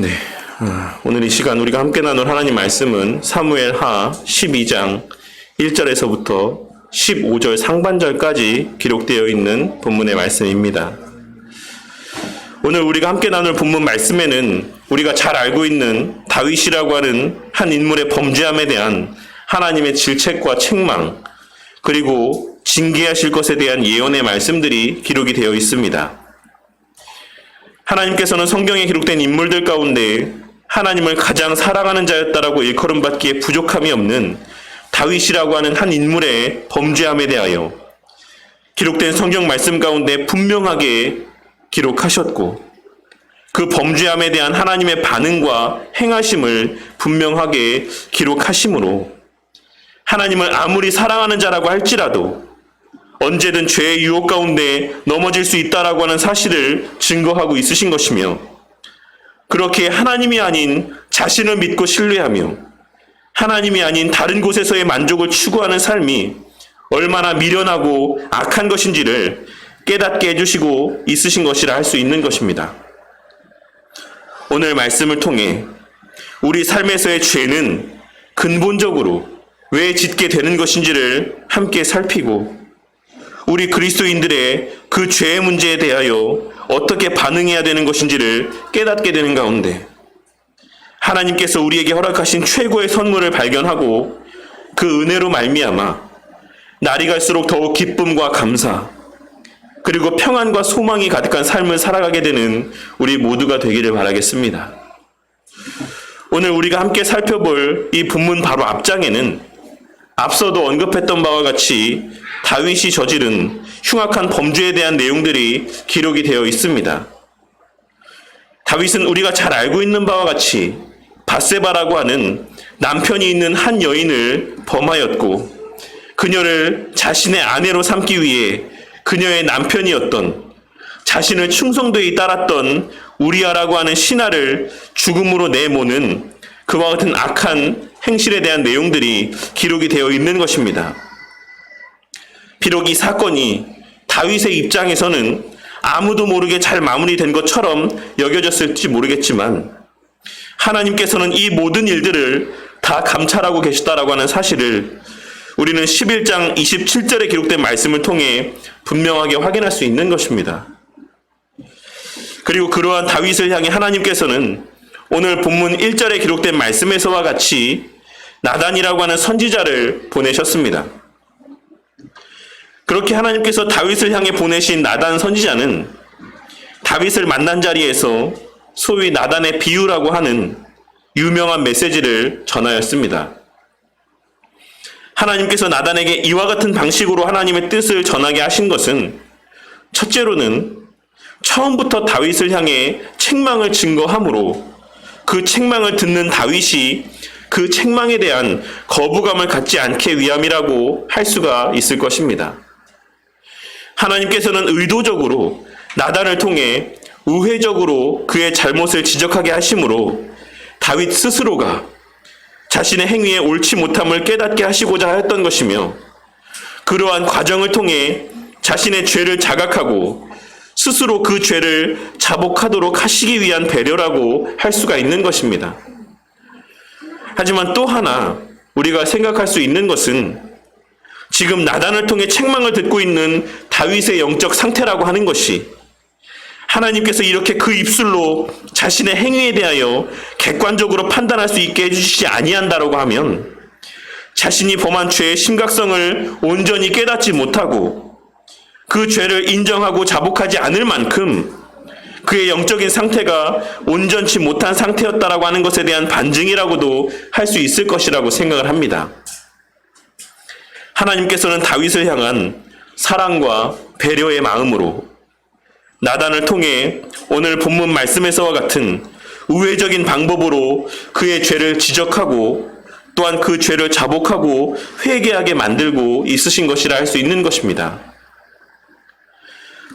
네, 오늘 이 시간 우리가 함께 나눌 하나님 말씀은 사무엘하 12장 1절에서부터 15절 상반절까지 기록되어 있는 본문의 말씀입니다. 오늘 우리가 함께 나눌 본문 말씀에는 우리가 잘 알고 있는 다윗이라고 하는 한 인물의 범죄함에 대한 하나님의 질책과 책망, 그리고 징계하실 것에 대한 예언의 말씀들이 기록이 되어 있습니다. 하나님께서는 성경에 기록된 인물들 가운데 하나님을 가장 사랑하는 자였다라고 일컬음받기에 부족함이 없는 다윗이라고 하는 한 인물의 범죄함에 대하여 기록된 성경 말씀 가운데 분명하게 기록하셨고, 그 범죄함에 대한 하나님의 반응과 행하심을 분명하게 기록하심으로 하나님을 아무리 사랑하는 자라고 할지라도 언제든 죄의 유혹 가운데 넘어질 수 있다라고 하는 사실을 증거하고 있으신 것이며, 그렇게 하나님이 아닌 자신을 믿고 신뢰하며 하나님이 아닌 다른 곳에서의 만족을 추구하는 삶이 얼마나 미련하고 악한 것인지를 깨닫게 해주시고 있으신 것이라 할 수 있는 것입니다. 오늘 말씀을 통해 우리 삶에서의 죄는 근본적으로 왜 짓게 되는 것인지를 함께 살피고, 우리 그리스도인들의 그 죄의 문제에 대하여 어떻게 반응해야 되는 것인지를 깨닫게 되는 가운데 하나님께서 우리에게 허락하신 최고의 선물을 발견하고 그 은혜로 말미암아 날이 갈수록 더욱 기쁨과 감사, 그리고 평안과 소망이 가득한 삶을 살아가게 되는 우리 모두가 되기를 바라겠습니다. 오늘 우리가 함께 살펴볼 이 본문 바로 앞장에는 앞서도 언급했던 바와 같이 다윗이 저지른 흉악한 범죄에 대한 내용들이 기록이 되어 있습니다. 다윗은 우리가 잘 알고 있는 바와 같이 밧세바라고 하는 남편이 있는 한 여인을 범하였고, 그녀를 자신의 아내로 삼기 위해 그녀의 남편이었던, 자신을 충성되이 따랐던 우리아라고 하는 신하를 죽음으로 내모는 그와 같은 악한 행실에 대한 내용들이 기록이 되어 있는 것입니다. 비록 이 사건이 다윗의 입장에서는 아무도 모르게 잘 마무리된 것처럼 여겨졌을지 모르겠지만, 하나님께서는 이 모든 일들을 다 감찰하고 계시다라고 하는 사실을 우리는 11장 27절에 기록된 말씀을 통해 분명하게 확인할 수 있는 것입니다. 그리고 그러한 다윗을 향해 하나님께서는 오늘 본문 1절에 기록된 말씀에서와 같이 나단이라고 하는 선지자를 보내셨습니다. 그렇게 하나님께서 다윗을 향해 보내신 나단 선지자는 다윗을 만난 자리에서 소위 나단의 비유라고 하는 유명한 메시지를 전하였습니다. 하나님께서 나단에게 이와 같은 방식으로 하나님의 뜻을 전하게 하신 것은 첫째로는 처음부터 다윗을 향해 책망을 증거함으로 그 책망을 듣는 다윗이 그 책망에 대한 거부감을 갖지 않게 위함이라고 할 수가 있을 것입니다. 하나님께서는 의도적으로 나단을 통해 우회적으로 그의 잘못을 지적하게 하심으로 다윗 스스로가 자신의 행위에 옳지 못함을 깨닫게 하시고자 하였던 것이며, 그러한 과정을 통해 자신의 죄를 자각하고 스스로 그 죄를 자복하도록 하시기 위한 배려라고 할 수가 있는 것입니다. 하지만 또 하나 우리가 생각할 수 있는 것은 지금 나단을 통해 책망을 듣고 있는 다윗의 영적 상태라고 하는 것이 하나님께서 이렇게 그 입술로 자신의 행위에 대하여 객관적으로 판단할 수 있게 해주시지 아니한다라고 하면 자신이 범한 죄의 심각성을 온전히 깨닫지 못하고 그 죄를 인정하고 자복하지 않을 만큼 그의 영적인 상태가 온전치 못한 상태였다라고 하는 것에 대한 반증이라고도 할 수 있을 것이라고 생각을 합니다. 하나님께서는 다윗을 향한 사랑과 배려의 마음으로 나단을 통해 오늘 본문 말씀에서와 같은 우회적인 방법으로 그의 죄를 지적하고 또한 그 죄를 자복하고 회개하게 만들고 있으신 것이라 할 수 있는 것입니다.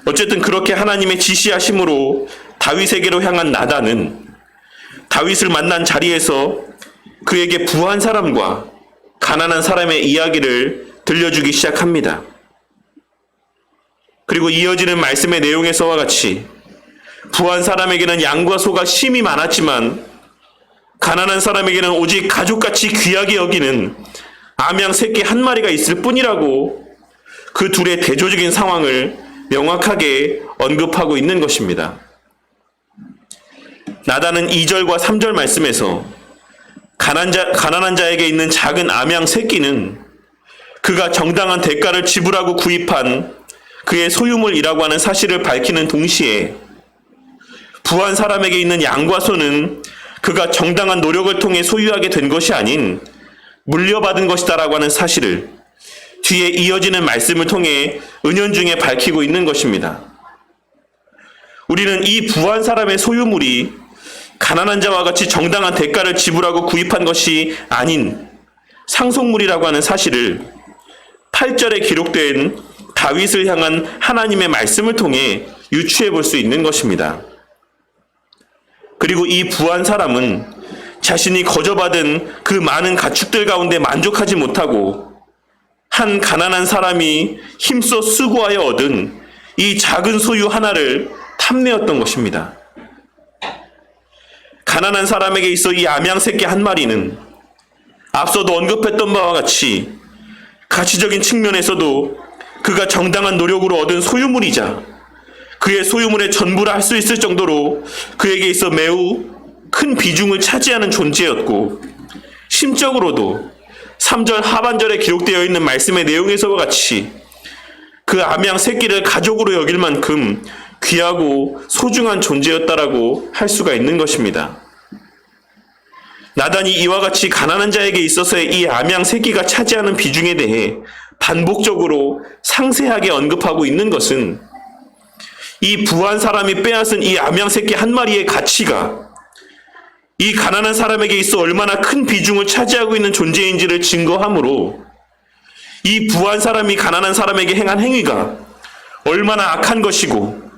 어쨌든 그렇게 하나님의 지시하심으로 다윗에게로 향한 나단은 다윗을 만난 자리에서 그에게 부한 사람과 가난한 사람의 이야기를 들려주기 시작합니다. 그리고 이어지는 말씀의 내용에서와 같이 부한 사람에게는 양과 소가 심이 많았지만 가난한 사람에게는 오직 가족같이 귀하게 여기는 암양 새끼 한 마리가 있을 뿐이라고 그 둘의 대조적인 상황을 명확하게 언급하고 있는 것입니다. 나단은 2절과 3절 말씀에서 가난한 자에게 있는 작은 암양 새끼는 그가 정당한 대가를 지불하고 구입한 그의 소유물이라고 하는 사실을 밝히는 동시에 부한 사람에게 있는 양과 소는 그가 정당한 노력을 통해 소유하게 된 것이 아닌 물려받은 것이다라고 하는 사실을 뒤에 이어지는 말씀을 통해 은연중에 밝히고 있는 것입니다. 우리는 이 부한 사람의 소유물이 가난한 자와 같이 정당한 대가를 지불하고 구입한 것이 아닌 상속물이라고 하는 사실을 8절에 기록된 다윗을 향한 하나님의 말씀을 통해 유추해 볼 수 있는 것입니다. 그리고 이 부한 사람은 자신이 거저받은 그 많은 가축들 가운데 만족하지 못하고 한 가난한 사람이 힘써 수고하여 얻은 이 작은 소유 하나를 탐내었던 것입니다. 가난한 사람에게 있어 이 암양 새끼 한 마리는 앞서도 언급했던 바와 같이 가치적인 측면에서도 그가 정당한 노력으로 얻은 소유물이자 그의 소유물의 전부라 할 수 있을 정도로 그에게 있어 매우 큰 비중을 차지하는 존재였고, 심적으로도 3절 하반절에 기록되어 있는 말씀의 내용에서와 같이 그 암양 새끼를 가족으로 여길 만큼 귀하고 소중한 존재였다라고 할 수가 있는 것입니다. 나단이 이와 같이 가난한 자에게 있어서의 이 암양 새끼가 차지하는 비중에 대해 반복적으로 상세하게 언급하고 있는 것은 이 부한 사람이 빼앗은 이 암양 새끼 한 마리의 가치가 이 가난한 사람에게 있어 얼마나 큰 비중을 차지하고 있는 존재인지를 증거하므로 이 부한 사람이 가난한 사람에게 행한 행위가 얼마나 악한 것이고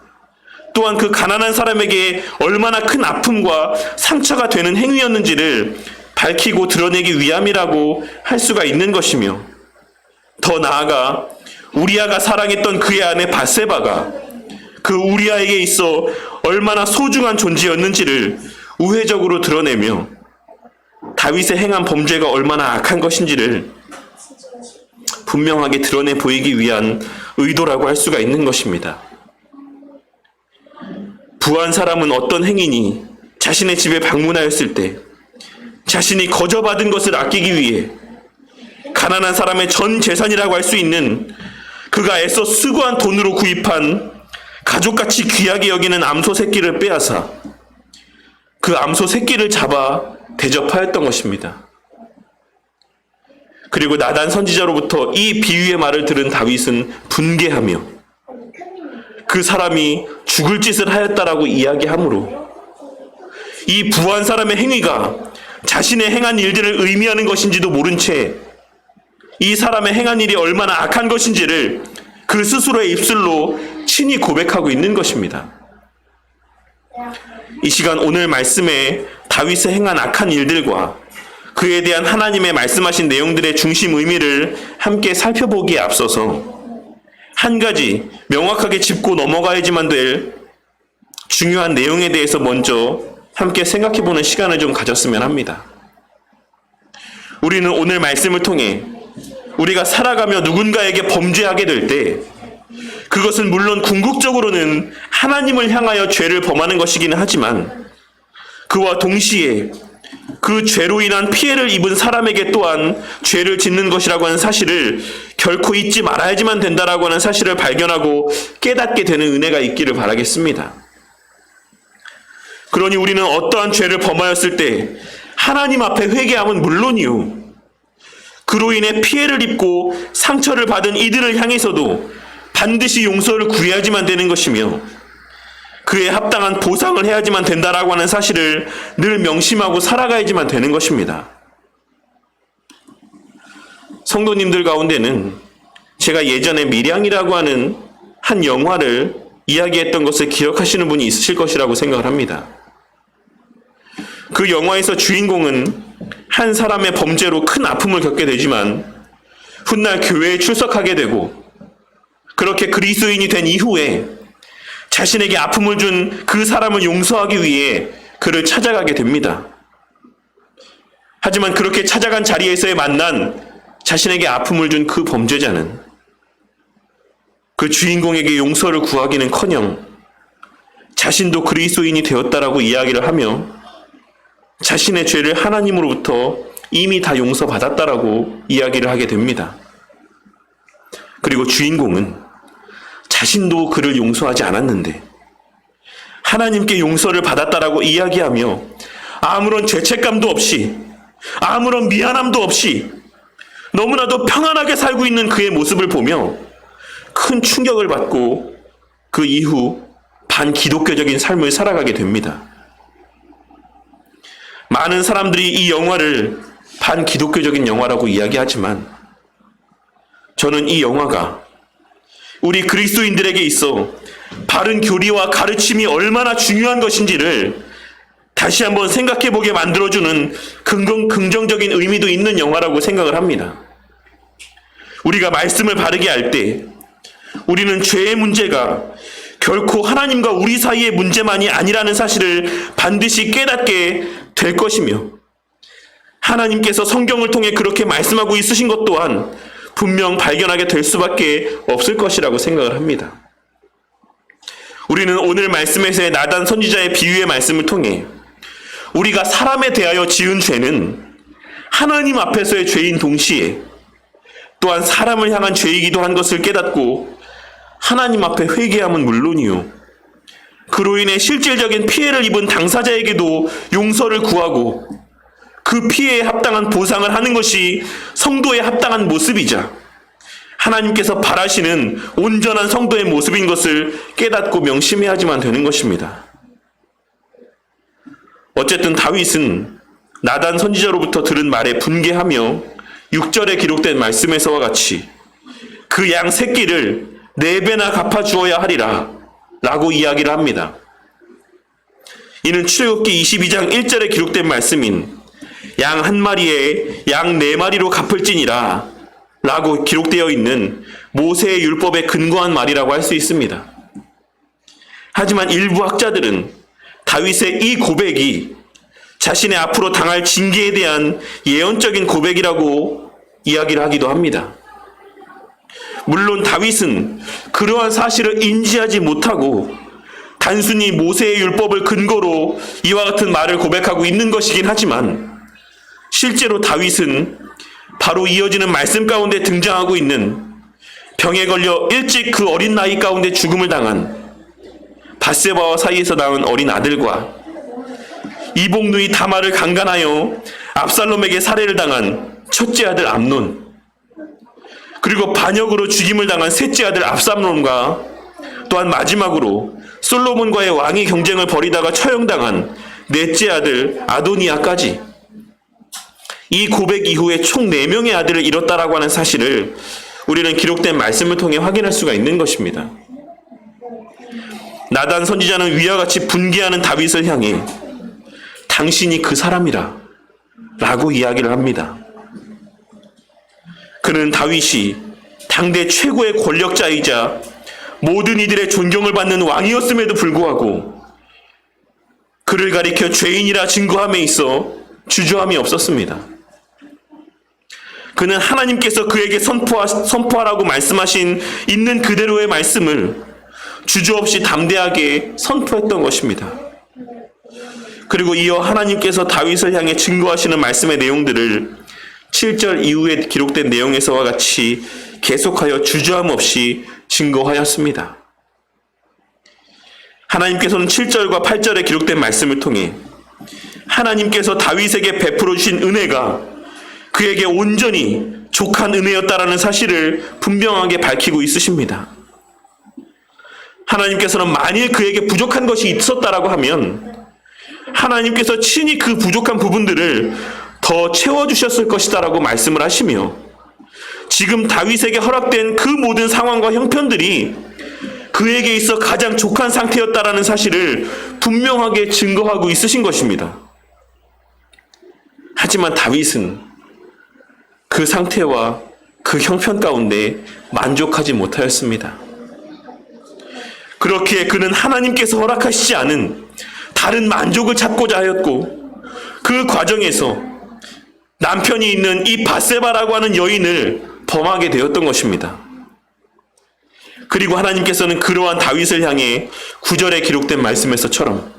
또한 그 가난한 사람에게 얼마나 큰 아픔과 상처가 되는 행위였는지를 밝히고 드러내기 위함이라고 할 수가 있는 것이며, 더 나아가 우리아가 사랑했던 그의 아내 밧세바가 그 우리아에게 있어 얼마나 소중한 존재였는지를 우회적으로 드러내며 다윗의 행한 범죄가 얼마나 악한 것인지를 분명하게 드러내 보이기 위한 의도라고 할 수가 있는 것입니다. 부한 사람은 어떤 행위니 자신의 집에 방문하였을 때 자신이 거저받은 것을 아끼기 위해 가난한 사람의 전 재산이라고 할 수 있는 그가 애써 수고한 돈으로 구입한 가족같이 귀하게 여기는 암소 새끼를 빼앗아 그 암소 새끼를 잡아 대접하였던 것입니다. 그리고 나단 선지자로부터 이 비유의 말을 들은 다윗은 분개하며 그 사람이 죽을 짓을 하였다라고 이야기하므로 이 부한 사람의 행위가 자신의 행한 일들을 의미하는 것인지도 모른 채 이 사람의 행한 일이 얼마나 악한 것인지를 그 스스로의 입술로 친히 고백하고 있는 것입니다. 이 시간 오늘 말씀에 다윗의 행한 악한 일들과 그에 대한 하나님의 말씀하신 내용들의 중심 의미를 함께 살펴보기에 앞서서 한 가지 명확하게 짚고 넘어가야지만 될 중요한 내용에 대해서 먼저 함께 생각해보는 시간을 좀 가졌으면 합니다. 우리는 오늘 말씀을 통해 우리가 살아가며 누군가에게 범죄하게 될 때 그것은 물론 궁극적으로는 하나님을 향하여 죄를 범하는 것이기는 하지만 그와 동시에 그 죄로 인한 피해를 입은 사람에게 또한 죄를 짓는 것이라고 하는 사실을 결코 잊지 말아야지만 된다라고 하는 사실을 발견하고 깨닫게 되는 은혜가 있기를 바라겠습니다. 그러니 우리는 어떠한 죄를 범하였을 때 하나님 앞에 회개함은 물론이요, 그로 인해 피해를 입고 상처를 받은 이들을 향해서도 반드시 용서를 구해야지만 되는 것이며 그에 합당한 보상을 해야지만 된다라고 하는 사실을 늘 명심하고 살아가야지만 되는 것입니다. 성도님들 가운데는 제가 예전에 밀양이라고 하는 한 영화를 이야기했던 것을 기억하시는 분이 있으실 것이라고 생각을 합니다. 그 영화에서 주인공은 한 사람의 범죄로 큰 아픔을 겪게 되지만 훗날 교회에 출석하게 되고 그렇게 그리스도인이 된 이후에 자신에게 아픔을 준 그 사람을 용서하기 위해 그를 찾아가게 됩니다. 하지만 그렇게 찾아간 자리에서의 만난 자신에게 아픔을 준 그 범죄자는 그 주인공에게 용서를 구하기는커녕 자신도 그리스도인이 되었다라고 이야기를 하며 자신의 죄를 하나님으로부터 이미 다 용서받았다라고 이야기를 하게 됩니다. 그리고 주인공은 자신도 그를 용서하지 않았는데 하나님께 용서를 받았다라고 이야기하며 아무런 죄책감도 없이 아무런 미안함도 없이 너무나도 평안하게 살고 있는 그의 모습을 보며 큰 충격을 받고 그 이후 반기독교적인 삶을 살아가게 됩니다. 많은 사람들이 이 영화를 반기독교적인 영화라고 이야기하지만 저는 이 영화가 우리 그리스도인들에게 있어 바른 교리와 가르침이 얼마나 중요한 것인지를 다시 한번 생각해보게 만들어주는 긍정적인 의미도 있는 영화라고 생각을 합니다. 우리가 말씀을 바르게 할 때 우리는 죄의 문제가 결코 하나님과 우리 사이의 문제만이 아니라는 사실을 반드시 깨닫게 될 것이며 하나님께서 성경을 통해 그렇게 말씀하고 있으신 것 또한 분명 발견하게 될 수밖에 없을 것이라고 생각을 합니다. 우리는 오늘 말씀에서의 나단 선지자의 비유의 말씀을 통해 우리가 사람에 대하여 지은 죄는 하나님 앞에서의 죄인 동시에 또한 사람을 향한 죄이기도 한 것을 깨닫고 하나님 앞에 회개함은 물론이요 그로 인해 실질적인 피해를 입은 당사자에게도 용서를 구하고 그 피해에 합당한 보상을 하는 것이 성도의 합당한 모습이자 하나님께서 바라시는 온전한 성도의 모습인 것을 깨닫고 명심해야지만 되는 것입니다. 어쨌든 다윗은 나단 선지자로부터 들은 말에 분개하며 6절에 기록된 말씀에서와 같이 그 양 새끼를 4배나 갚아주어야 하리라 라고 이야기를 합니다. 이는 출애굽기 22장 1절에 기록된 말씀인 양 한 마리에 양 4마리로 갚을지니라 라고 기록되어 있는 모세의 율법에 근거한 말이라고 할 수 있습니다. 하지만 일부 학자들은 다윗의 이 고백이 자신의 앞으로 당할 징계에 대한 예언적인 고백이라고 이야기를 하기도 합니다. 물론 다윗은 그러한 사실을 인지하지 못하고 단순히 모세의 율법을 근거로 이와 같은 말을 고백하고 있는 것이긴 하지만 실제로 다윗은 바로 이어지는 말씀 가운데 등장하고 있는 병에 걸려 일찍 그 어린 나이 가운데 죽음을 당한 밧세바와 사이에서 낳은 어린 아들과 이복누이 다말을 강간하여 압살롬에게 살해를 당한 첫째 아들 암논, 그리고 반역으로 죽임을 당한 셋째 아들 압살롬과 또한 마지막으로 솔로몬과의 왕위 경쟁을 벌이다가 처형당한 넷째 아들 아도니아까지 이 고백 이후에 총 4명의 아들을 잃었다라고 하는 사실을 우리는 기록된 말씀을 통해 확인할 수가 있는 것입니다. 나단 선지자는 위와 같이 분개하는 다윗을 향해 당신이 그 사람이라 라고 이야기를 합니다. 그는 다윗이 당대 최고의 권력자이자 모든 이들의 존경을 받는 왕이었음에도 불구하고 그를 가리켜 죄인이라 증거함에 있어 주저함이 없었습니다. 그는 하나님께서 그에게 선포하라고 말씀하신 있는 그대로의 말씀을 주저없이 담대하게 선포했던 것입니다. 그리고 이어 하나님께서 다윗을 향해 증거하시는 말씀의 내용들을 7절 이후에 기록된 내용에서와 같이 계속하여 주저함 없이 증거하였습니다. 하나님께서는 7절과 8절에 기록된 말씀을 통해 하나님께서 다윗에게 베풀어 주신 은혜가 그에게 온전히 족한 은혜였다라는 사실을 분명하게 밝히고 있으십니다. 하나님께서는 만일 그에게 부족한 것이 있었다라고 하면 하나님께서 친히 그 부족한 부분들을 더 채워주셨을 것이다라고 말씀을 하시며 지금 다윗에게 허락된 그 모든 상황과 형편들이 그에게 있어 가장 족한 상태였다라는 사실을 분명하게 증거하고 있으신 것입니다. 하지만 다윗은 그 상태와 그 형편 가운데 만족하지 못하였습니다. 그렇기에 그는 하나님께서 허락하시지 않은 다른 만족을 찾고자 하였고, 그 과정에서 남편이 있는 이 밧세바라고 하는 여인을 범하게 되었던 것입니다. 그리고 하나님께서는 그러한 다윗을 향해 9절에 기록된 말씀에서처럼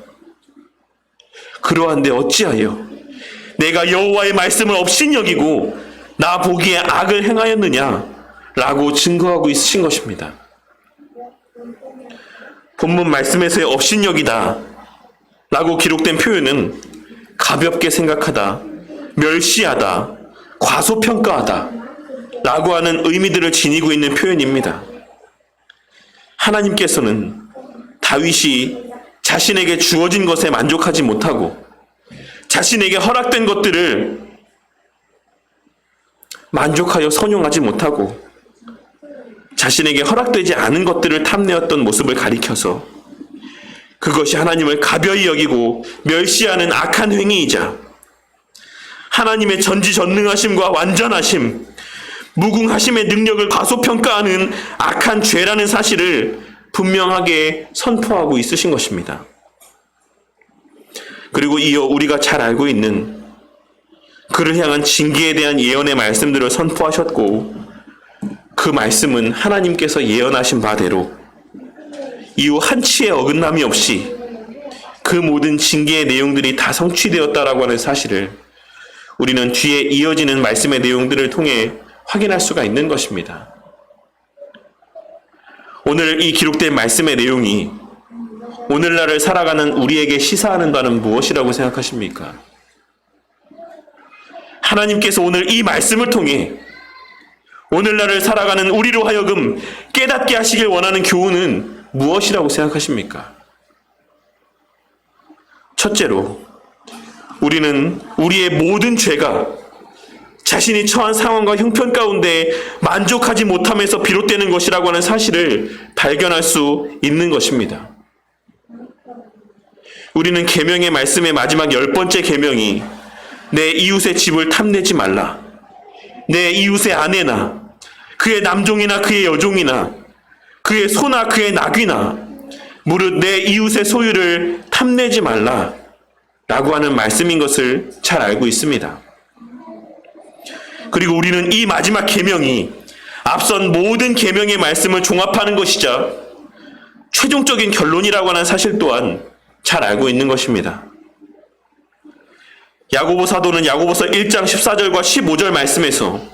그러한데 어찌하여 내가 여호와의 말씀을 업신여기고 나 보기에 악을 행하였느냐 라고 증거하고 있으신 것입니다. 본문 말씀에서의 업신여기다 라고 기록된 표현은 가볍게 생각하다, 멸시하다, 과소평가하다 라고 하는 의미들을 지니고 있는 표현입니다. 하나님께서는 다윗이 자신에게 주어진 것에 만족하지 못하고 자신에게 허락된 것들을 만족하여 선용하지 못하고 자신에게 허락되지 않은 것들을 탐내었던 모습을 가리켜서 그것이 하나님을 가벼이 여기고 멸시하는 악한 행위이자 하나님의 전지전능하심과 완전하심, 무궁하심의 능력을 과소평가하는 악한 죄라는 사실을 분명하게 선포하고 있으신 것입니다. 그리고 이어 우리가 잘 알고 있는 그를 향한 징계에 대한 예언의 말씀들을 선포하셨고, 그 말씀은 하나님께서 예언하신 바대로 이후 한치의 어긋남이 없이 그 모든 징계의 내용들이 다 성취되었다라고 하는 사실을 우리는 뒤에 이어지는 말씀의 내용들을 통해 확인할 수가 있는 것입니다. 오늘 이 기록된 말씀의 내용이 오늘날을 살아가는 우리에게 시사하는 바는 무엇이라고 생각하십니까? 하나님께서 오늘 이 말씀을 통해 오늘날을 살아가는 우리로 하여금 깨닫게 하시길 원하는 교훈은 무엇이라고 생각하십니까? 첫째로, 우리는 우리의 모든 죄가 자신이 처한 상황과 형편 가운데 만족하지 못함에서 비롯되는 것이라고 하는 사실을 발견할 수 있는 것입니다. 우리는 계명의 말씀의 마지막 10번째 계명이 내 이웃의 집을 탐내지 말라, 내 이웃의 아내나 그의 남종이나 그의 여종이나 그의 소나 그의 나귀나 무릇 내 이웃의 소유를 탐내지 말라 라고 하는 말씀인 것을 잘 알고 있습니다. 그리고 우리는 이 마지막 계명이 앞선 모든 계명의 말씀을 종합하는 것이자 최종적인 결론이라고 하는 사실 또한 잘 알고 있는 것입니다. 야고보 사도는 야고보서 1장 14절과 15절 말씀에서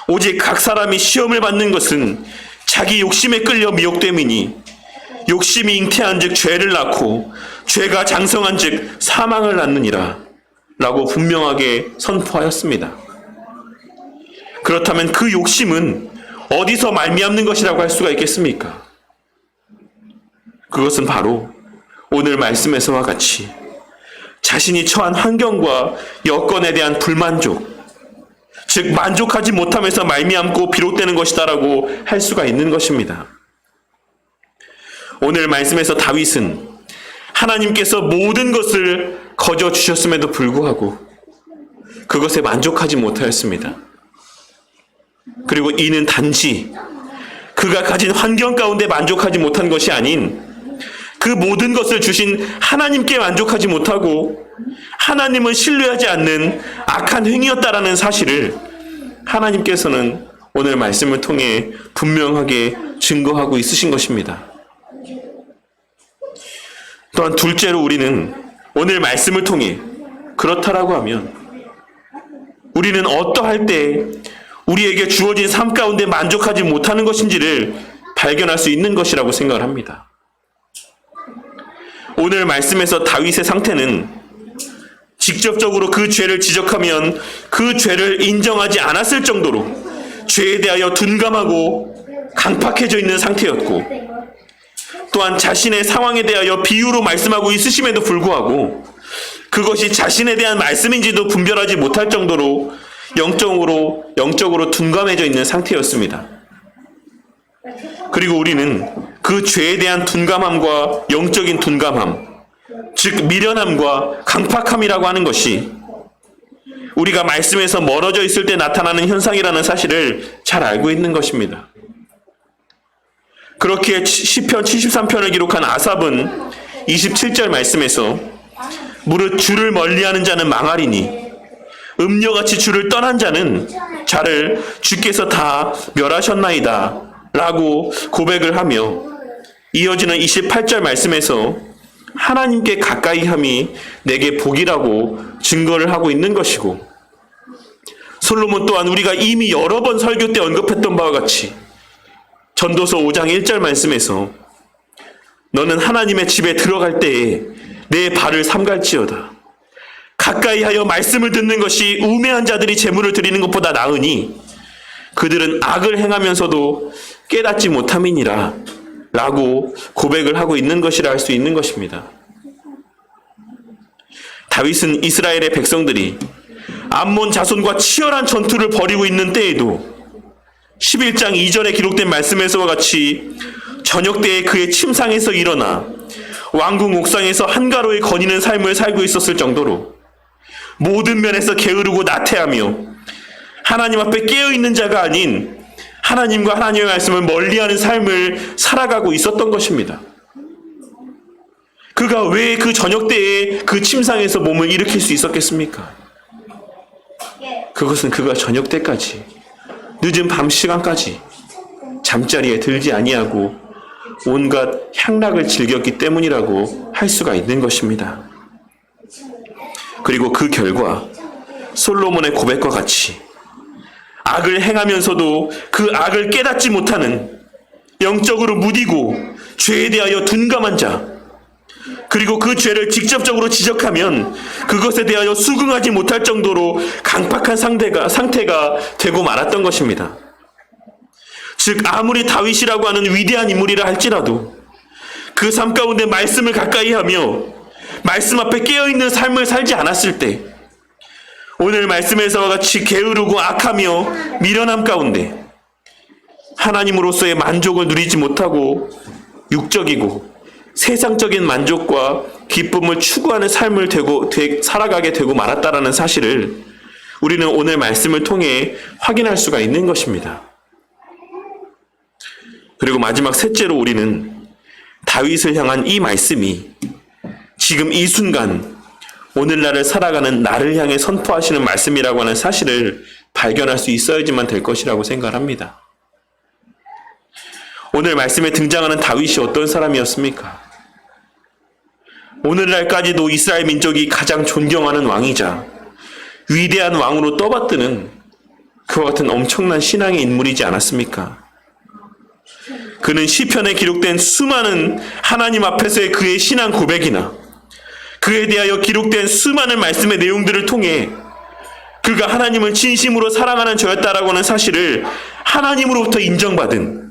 오직 각 사람이 시험을 받는 것은 자기 욕심에 끌려 미혹됨이니 욕심이 잉태한 즉 죄를 낳고 죄가 장성한 즉 사망을 낳느니라 라고 분명하게 선포하였습니다. 그렇다면 그 욕심은 어디서 말미암는 것이라고 할 수가 있겠습니까? 그것은 바로 오늘 말씀에서와 같이 자신이 처한 환경과 여건에 대한 불만족, 즉 만족하지 못함에서 말미암고 비롯되는 것이다라고 할 수가 있는 것입니다. 오늘 말씀에서 다윗은 하나님께서 모든 것을 거저 주셨음에도 불구하고 그것에 만족하지 못하였습니다. 그리고 이는 단지 그가 가진 환경 가운데 만족하지 못한 것이 아닌 그 모든 것을 주신 하나님께 만족하지 못하고 하나님을 신뢰하지 않는 악한 행위였다라는 사실을 하나님께서는 오늘 말씀을 통해 분명하게 증거하고 있으신 것입니다. 또한 둘째로 우리는 오늘 말씀을 통해 그렇다라고 하면 우리는 어떠할 때 우리에게 주어진 삶 가운데 만족하지 못하는 것인지를 발견할 수 있는 것이라고 생각을 합니다. 오늘 말씀에서 다윗의 상태는 직접적으로 그 죄를 지적하면 그 죄를 인정하지 않았을 정도로 죄에 대하여 둔감하고 강팍해져 있는 상태였고, 또한 자신의 상황에 대하여 비유로 말씀하고 있으심에도 불구하고 그것이 자신에 대한 말씀인지도 분별하지 못할 정도로 영적으로 둔감해져 있는 상태였습니다. 그리고 우리는 그 죄에 대한 둔감함과 영적인 둔감함, 즉 미련함과 강팍함이라고 하는 것이 우리가 말씀에서 멀어져 있을 때 나타나는 현상이라는 사실을 잘 알고 있는 것입니다. 그렇게 시편 73편을 기록한 아삽은 27절 말씀에서 무릇 주를 멀리하는 자는 망하리니 음녀같이 주를 떠난 자는 자를 주께서 다 멸하셨나이다 라고 고백을 하며 이어지는 28절 말씀에서 하나님께 가까이 함이 내게 복이라고 증거를 하고 있는 것이고, 솔로몬 또한 우리가 이미 여러 번 설교 때 언급했던 바와 같이 전도서 5장 1절 말씀에서 너는 하나님의 집에 들어갈 때에 내 발을 삼갈지어다. 가까이 하여 말씀을 듣는 것이 우매한 자들이 제물을 드리는 것보다 나으니 그들은 악을 행하면서도 깨닫지 못함이니라 라고 고백을 하고 있는 것이라 할 수 있는 것입니다. 다윗은 이스라엘의 백성들이 암몬 자손과 치열한 전투를 벌이고 있는 때에도 11장 2절에 기록된 말씀에서와 같이 저녁 때에 그의 침상에서 일어나 왕궁 옥상에서 한가로이 거니는 삶을 살고 있었을 정도로 모든 면에서 게으르고 나태하며 하나님 앞에 깨어있는 자가 아닌 하나님과 하나님의 말씀을 멀리하는 삶을 살아가고 있었던 것입니다. 그가 왜 그 저녁 때에 그 침상에서 몸을 일으킬 수 있었겠습니까? 그것은 그가 저녁 때까지 늦은 밤 시간까지 잠자리에 들지 아니하고 온갖 향락을 즐겼기 때문이라고 할 수가 있는 것입니다. 그리고 그 결과 솔로몬의 고백과 같이 악을 행하면서도 그 악을 깨닫지 못하는 영적으로 무디고 죄에 대하여 둔감한 자, 그리고 그 죄를 직접적으로 지적하면 그것에 대하여 수긍하지 못할 정도로 강팍한 상태가 되고 말았던 것입니다. 즉 아무리 다윗이라고 하는 위대한 인물이라 할지라도 그 삶 가운데 말씀을 가까이 하며 말씀 앞에 깨어있는 삶을 살지 않았을 때 오늘 말씀에서와 같이 게으르고 악하며 미련함 가운데 하나님으로서의 만족을 누리지 못하고 육적이고 세상적인 만족과 기쁨을 추구하는 삶을 살아가게 되고 말았다라는 사실을 우리는 오늘 말씀을 통해 확인할 수가 있는 것입니다. 그리고 마지막 셋째로 우리는 다윗을 향한 이 말씀이 지금 이 순간 오늘날을 살아가는 나를 향해 선포하시는 말씀이라고 하는 사실을 발견할 수 있어야지만 될 것이라고 생각합니다. 오늘 말씀에 등장하는 다윗이 어떤 사람이었습니까? 오늘날까지도 이스라엘 민족이 가장 존경하는 왕이자 위대한 왕으로 떠받드는 그와 같은 엄청난 신앙의 인물이지 않았습니까? 그는 시편에 기록된 수많은 하나님 앞에서의 그의 신앙 고백이나 그에 대하여 기록된 수많은 말씀의 내용들을 통해 그가 하나님을 진심으로 사랑하는 자였다라고 하는 사실을 하나님으로부터 인정받은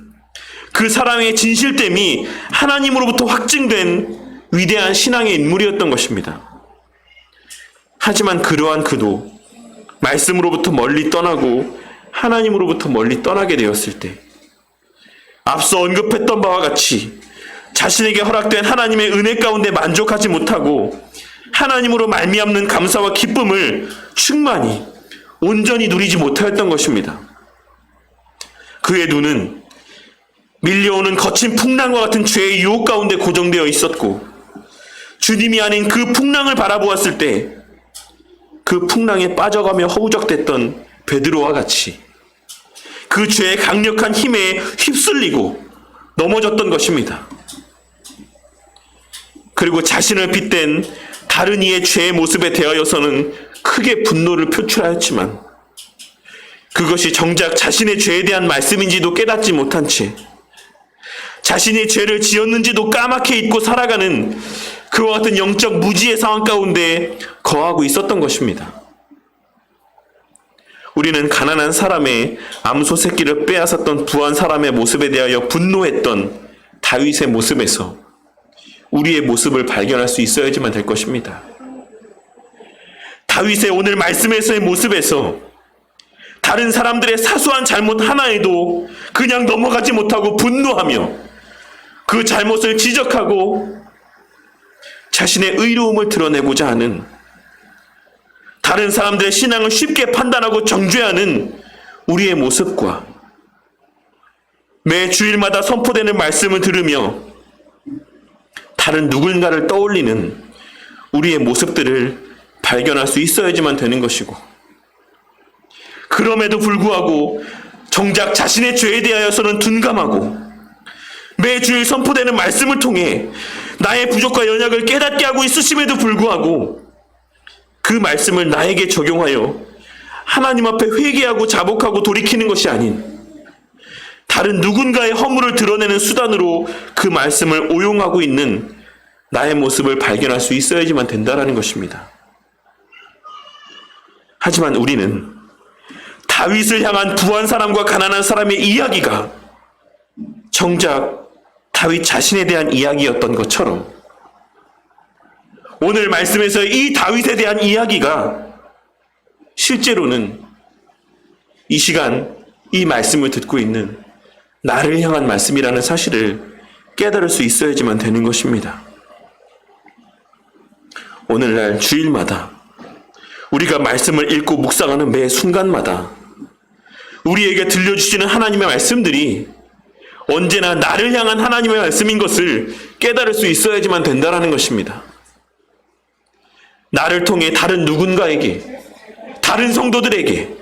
그 사랑의 진실됨이 하나님으로부터 확증된 위대한 신앙의 인물이었던 것입니다. 하지만 그러한 그도 말씀으로부터 멀리 떠나고 하나님으로부터 멀리 떠나게 되었을 때 앞서 언급했던 바와 같이 자신에게 허락된 하나님의 은혜 가운데 만족하지 못하고 하나님으로 말미암는 감사와 기쁨을 충만히 온전히 누리지 못하였던 것입니다. 그의 눈은 밀려오는 거친 풍랑과 같은 죄의 유혹 가운데 고정되어 있었고 주님이 아닌 그 풍랑을 바라보았을 때 그 풍랑에 빠져가며 허우적댔던 베드로와 같이 그 죄의 강력한 힘에 휩쓸리고 넘어졌던 것입니다. 그리고 자신을 빗댄 다른 이의 죄의 모습에 대하여서는 크게 분노를 표출하였지만 그것이 정작 자신의 죄에 대한 말씀인지도 깨닫지 못한 채 자신이 죄를 지었는지도 까맣게 잊고 살아가는 그와 같은 영적 무지의 상황 가운데 거하고 있었던 것입니다. 우리는 가난한 사람의 암소 새끼를 빼앗았던 부한 사람의 모습에 대하여 분노했던 다윗의 모습에서 우리의 모습을 발견할 수 있어야지만 될 것입니다. 다윗의 오늘 말씀에서의 모습에서 다른 사람들의 사소한 잘못 하나에도 그냥 넘어가지 못하고 분노하며 그 잘못을 지적하고 자신의 의로움을 드러내고자 하는 다른 사람들의 신앙을 쉽게 판단하고 정죄하는 우리의 모습과 매 주일마다 선포되는 말씀을 들으며 다른 누군가를 떠올리는 우리의 모습들을 발견할 수 있어야지만 되는 것이고, 그럼에도 불구하고 정작 자신의 죄에 대하여서는 둔감하고 매주일 선포되는 말씀을 통해 나의 부족과 연약을 깨닫게 하고 있으심에도 불구하고 그 말씀을 나에게 적용하여 하나님 앞에 회개하고 자복하고 돌이키는 것이 아닌 다른 누군가의 허물을 드러내는 수단으로 그 말씀을 오용하고 있는 나의 모습을 발견할 수 있어야지만 된다는 것입니다. 하지만 우리는 다윗을 향한 부한 사람과 가난한 사람의 이야기가 정작 다윗 자신에 대한 이야기였던 것처럼 오늘 말씀에서 이 다윗에 대한 이야기가 실제로는 이 시간 이 말씀을 듣고 있는 나를 향한 말씀이라는 사실을 깨달을 수 있어야지만 되는 것입니다. 오늘날 주일마다 우리가 말씀을 읽고 묵상하는 매 순간마다 우리에게 들려주시는 하나님의 말씀들이 언제나 나를 향한 하나님의 말씀인 것을 깨달을 수 있어야지만 된다는 것입니다. 나를 통해 다른 누군가에게, 다른 성도들에게,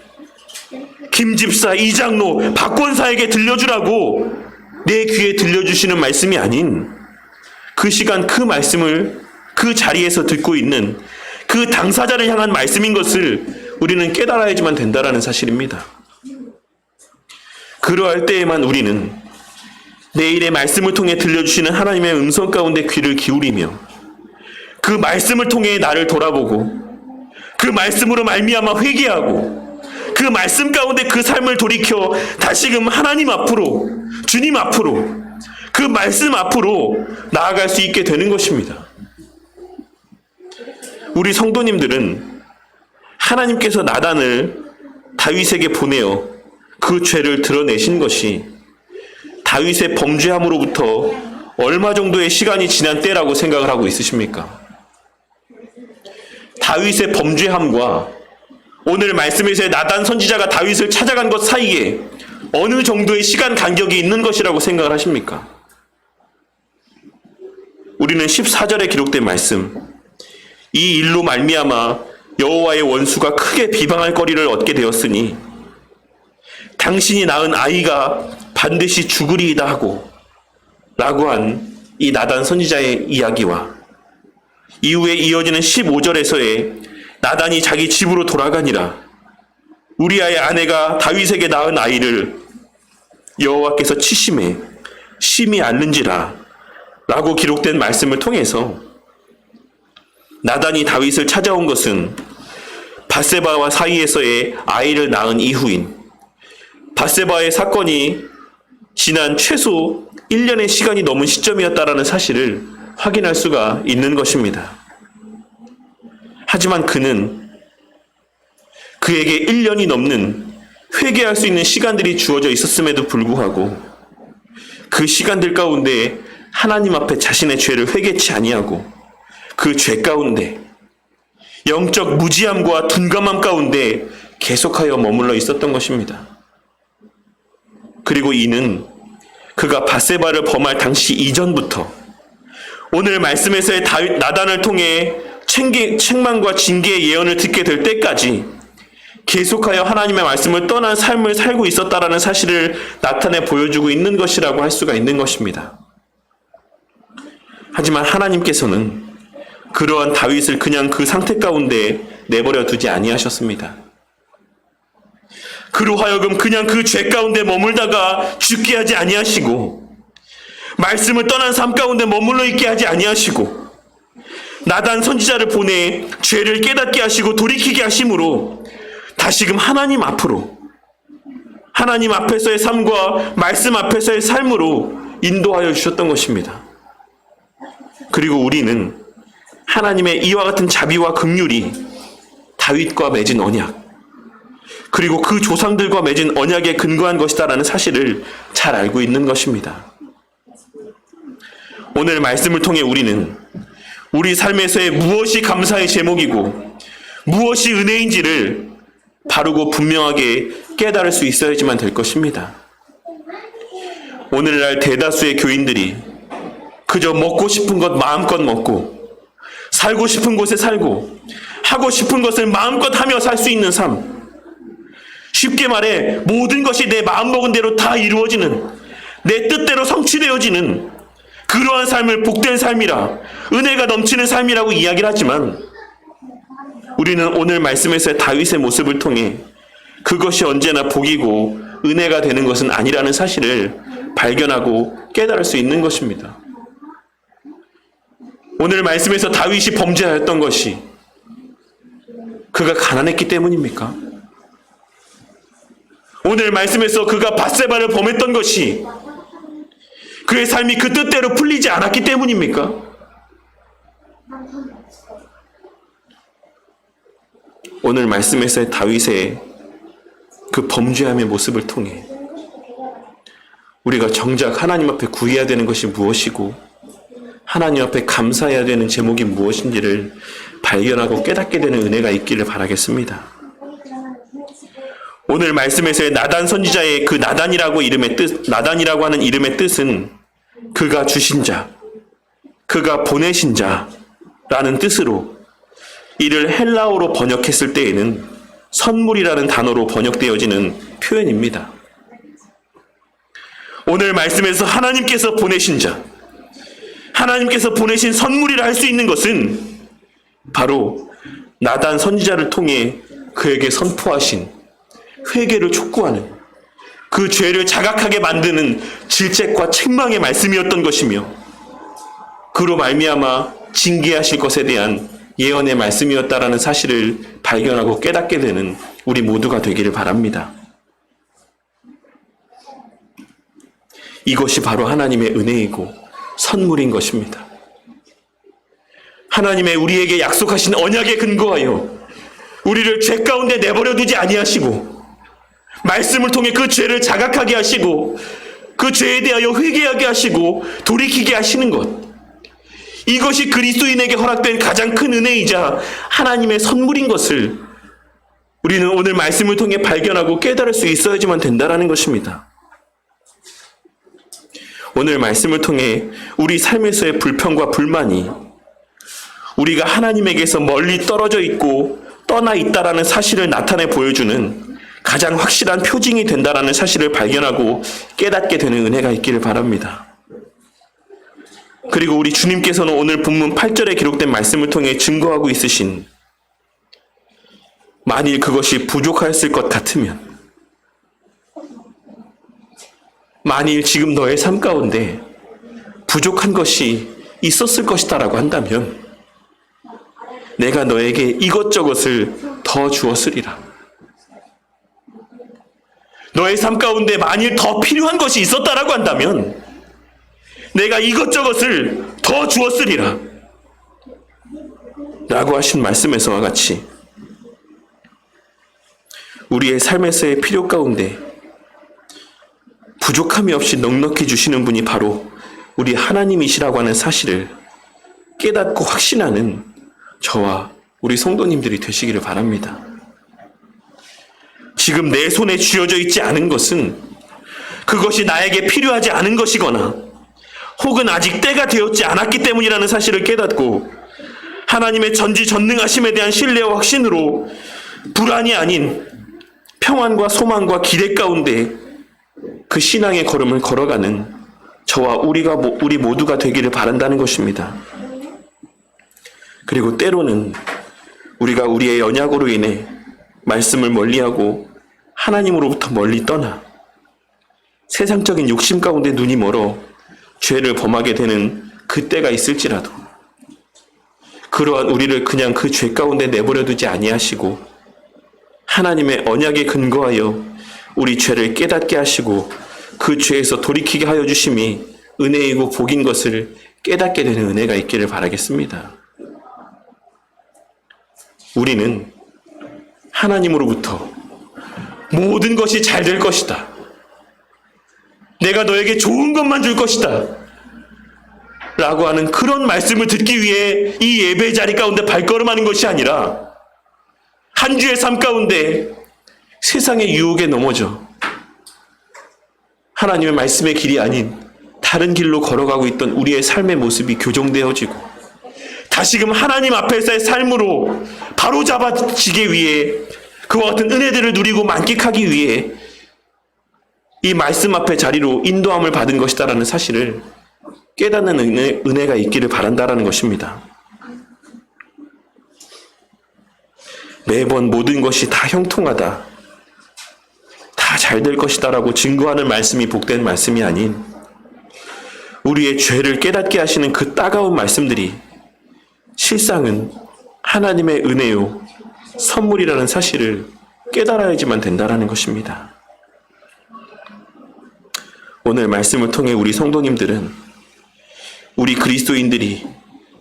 김집사, 이장로, 박권사에게 들려주라고 내 귀에 들려주시는 말씀이 아닌 그 시간 그 말씀을 그 자리에서 듣고 있는 그 당사자를 향한 말씀인 것을 우리는 깨달아야지만 된다는 사실입니다. 그러할 때에만 우리는 내일의 말씀을 통해 들려주시는 하나님의 음성 가운데 귀를 기울이며 그 말씀을 통해 나를 돌아보고 그 말씀으로 말미암아 회개하고 그 말씀 가운데 그 삶을 돌이켜 다시금 하나님 앞으로, 주님 앞으로, 그 말씀 앞으로 나아갈 수 있게 되는 것입니다. 우리 성도님들은 하나님께서 나단을 다윗에게 보내어 그 죄를 드러내신 것이 다윗의 범죄함으로부터 얼마 정도의 시간이 지난 때라고 생각을 하고 있으십니까? 다윗의 범죄함과 오늘 말씀에서의 나단 선지자가 다윗을 찾아간 것 사이에 어느 정도의 시간 간격이 있는 것이라고 생각을 하십니까? 우리는 14절에 기록된 말씀, 이 일로 말미암아 여호와의 원수가 크게 비방할 거리를 얻게 되었으니 당신이 낳은 아이가 반드시 죽으리이다 하고 라고 한 이 나단 선지자의 이야기와 이후에 이어지는 15절에서의 나단이 자기 집으로 돌아가니라 우리아의 아내가 다윗에게 낳은 아이를 여호와께서 치심에 심히 앓는지라 라고 기록된 말씀을 통해서 나단이 다윗을 찾아온 것은 밧세바와 사이에서의 아이를 낳은 이후인 밧세바의 사건이 지난 최소 1년의 시간이 넘은 시점이었다라는 사실을 확인할 수가 있는 것입니다. 하지만 그는 그에게 1년이 넘는 회개할 수 있는 시간들이 주어져 있었음에도 불구하고 그 시간들 가운데 하나님 앞에 자신의 죄를 회개치 아니하고 그 죄 가운데 영적 무지함과 둔감함 가운데 계속하여 머물러 있었던 것입니다. 그리고 이는 그가 밧세바를 범할 당시 이전부터 오늘 말씀에서의 나단을 통해 책망과 징계의 예언을 듣게 될 때까지 계속하여 하나님의 말씀을 떠난 삶을 살고 있었다라는 사실을 나타내 보여주고 있는 것이라고 할 수가 있는 것입니다. 하지만 하나님께서는 그러한 다윗을 그냥 그 상태 가운데 내버려 두지 아니하셨습니다. 그로 하여금 그냥 그 죄 가운데 머물다가 죽게 하지 아니하시고 말씀을 떠난 삶 가운데 머물러 있게 하지 아니하시고 나단 선지자를 보내 죄를 깨닫게 하시고 돌이키게 하심으로 다시금 하나님 앞으로 하나님 앞에서의 삶과 말씀 앞에서의 삶으로 인도하여 주셨던 것입니다. 그리고 우리는 하나님의 이와 같은 자비와 긍휼이 다윗과 맺은 언약 그리고 그 조상들과 맺은 언약에 근거한 것이다라는 사실을 잘 알고 있는 것입니다. 오늘 말씀을 통해 우리는 우리 삶에서의 무엇이 감사의 제목이고 무엇이 은혜인지를 바르고 분명하게 깨달을 수 있어야지만 될 것입니다. 오늘날 대다수의 교인들이 그저 먹고 싶은 것 마음껏 먹고, 살고 싶은 곳에 살고, 하고 싶은 것을 마음껏 하며 살 수 있는 삶. 쉽게 말해 모든 것이 내 마음먹은 대로 다 이루어지는, 내 뜻대로 성취되어지는 그러한 삶을 복된 삶이라, 은혜가 넘치는 삶이라고 이야기를 하지만, 우리는 오늘 말씀에서의 다윗의 모습을 통해 그것이 언제나 복이고 은혜가 되는 것은 아니라는 사실을 발견하고 깨달을 수 있는 것입니다. 오늘 말씀에서 다윗이 범죄하였던 것이 그가 가난했기 때문입니까? 오늘 말씀에서 그가 밧세바를 범했던 것이 그의 삶이 그 뜻대로 풀리지 않았기 때문입니까? 오늘 말씀에서의 다윗의 그 범죄함의 모습을 통해 우리가 정작 하나님 앞에 구해야 되는 것이 무엇이고 하나님 앞에 감사해야 되는 제목이 무엇인지를 발견하고 깨닫게 되는 은혜가 있기를 바라겠습니다. 오늘 말씀에서의 나단 선지자의 그 나단이라고 하는 이름의 뜻은 그가 주신 자, 그가 보내신 자라는 뜻으로, 이를 헬라어로 번역했을 때에는 선물이라는 단어로 번역되어지는 표현입니다. 오늘 말씀에서 하나님께서 보내신 자, 하나님께서 보내신 선물이라 할 수 있는 것은 바로 나단 선지자를 통해 그에게 선포하신 회개를 촉구하는, 그 죄를 자각하게 만드는 질책과 책망의 말씀이었던 것이며, 그로 말미암아 징계하실 것에 대한 예언의 말씀이었다라는 사실을 발견하고 깨닫게 되는 우리 모두가 되기를 바랍니다. 이것이 바로 하나님의 은혜이고 선물인 것입니다. 하나님의 우리에게 약속하신 언약에 근거하여 우리를 죄 가운데 내버려 두지 아니하시고, 말씀을 통해 그 죄를 자각하게 하시고 그 죄에 대하여 회개하게 하시고 돌이키게 하시는 것, 이것이 그리스도인에게 허락된 가장 큰 은혜이자 하나님의 선물인 것을 우리는 오늘 말씀을 통해 발견하고 깨달을 수 있어야지만 된다는 것입니다. 오늘 말씀을 통해 우리 삶에서의 불평과 불만이 우리가 하나님에게서 멀리 떨어져 있고 떠나 있다라는 사실을 나타내 보여주는 가장 확실한 표징이 된다라는 사실을 발견하고 깨닫게 되는 은혜가 있기를 바랍니다. 그리고 우리 주님께서는 오늘 본문 8절에 기록된 말씀을 통해 증거하고 있으신, 만일 그것이 부족하였을 것 같으면, 만일 지금 너의 삶 가운데 부족한 것이 있었을 것이다라고 한다면 내가 너에게 이것저것을 더 주었으리라. 너의 삶 가운데 만일 더 필요한 것이 있었다라고 한다면 내가 이것저것을 더 주었으리라 라고 하신 말씀에서와 같이 우리의 삶에서의 필요 가운데 부족함이 없이 넉넉히 주시는 분이 바로 우리 하나님이시라고 하는 사실을 깨닫고 확신하는 저와 우리 성도님들이 되시기를 바랍니다. 지금 내 손에 쥐어져 있지 않은 것은 그것이 나에게 필요하지 않은 것이거나 혹은 아직 때가 되었지 않았기 때문이라는 사실을 깨닫고 하나님의 전지전능하심에 대한 신뢰와 확신으로 불안이 아닌 평안과 소망과 기대 가운데 그 신앙의 걸음을 걸어가는 저와 우리 모두가 되기를 바란다는 것입니다. 그리고 때로는 우리가 우리의 연약으로 인해 말씀을 멀리하고 하나님으로부터 멀리 떠나 세상적인 욕심 가운데 눈이 멀어 죄를 범하게 되는 그때가 있을지라도 그러한 우리를 그냥 그 죄 가운데 내버려 두지 아니하시고 하나님의 언약에 근거하여 우리 죄를 깨닫게 하시고 그 죄에서 돌이키게 하여 주심이 은혜이고 복인 것을 깨닫게 되는 은혜가 있기를 바라겠습니다. 우리는 하나님으로부터 모든 것이 잘 될 것이다, 내가 너에게 좋은 것만 줄 것이다 라고 하는 그런 말씀을 듣기 위해 이 예배 자리 가운데 발걸음하는 것이 아니라 한 주의 삶 가운데 세상의 유혹에 넘어져 하나님의 말씀의 길이 아닌 다른 길로 걸어가고 있던 우리의 삶의 모습이 교정되어지고 다시금 하나님 앞에서의 삶으로 바로잡아지기 위해 그와 같은 은혜들을 누리고 만끽하기 위해 이 말씀 앞에 자리로 인도함을 받은 것이다라는 사실을 깨닫는 은혜가 있기를 바란다라는 것입니다. 매번 모든 것이 다 형통하다, 다 잘 될 것이다라고 증거하는 말씀이 복된 말씀이 아닌 우리의 죄를 깨닫게 하시는 그 따가운 말씀들이 실상은 하나님의 은혜요, 선물이라는 사실을 깨달아야지만 된다라는 것입니다. 오늘 말씀을 통해 우리 성도님들은 우리 그리스도인들이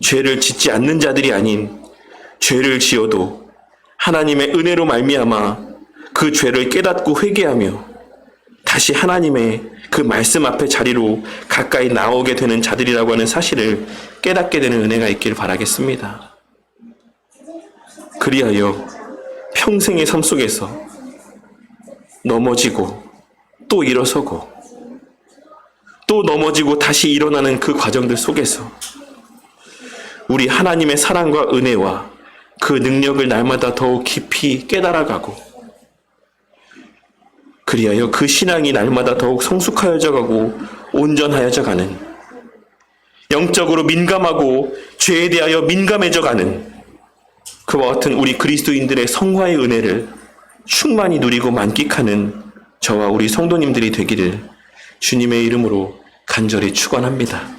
죄를 짓지 않는 자들이 아닌 죄를 지어도 하나님의 은혜로 말미암아 그 죄를 깨닫고 회개하며 다시 하나님의 그 말씀 앞에 자리로 가까이 나오게 되는 자들이라고 하는 사실을 깨닫게 되는 은혜가 있기를 바라겠습니다. 그리하여 평생의 삶 속에서 넘어지고 또 일어서고 또 넘어지고 다시 일어나는 그 과정들 속에서 우리 하나님의 사랑과 은혜와 그 능력을 날마다 더욱 깊이 깨달아가고 그리하여 그 신앙이 날마다 더욱 성숙하여져 가고 온전하여져 가는, 영적으로 민감하고 죄에 대하여 민감해져 가는 그와 같은 우리 그리스도인들의 성화의 은혜를 충만히 누리고 만끽하는 저와 우리 성도님들이 되기를 주님의 이름으로 간절히 축원합니다.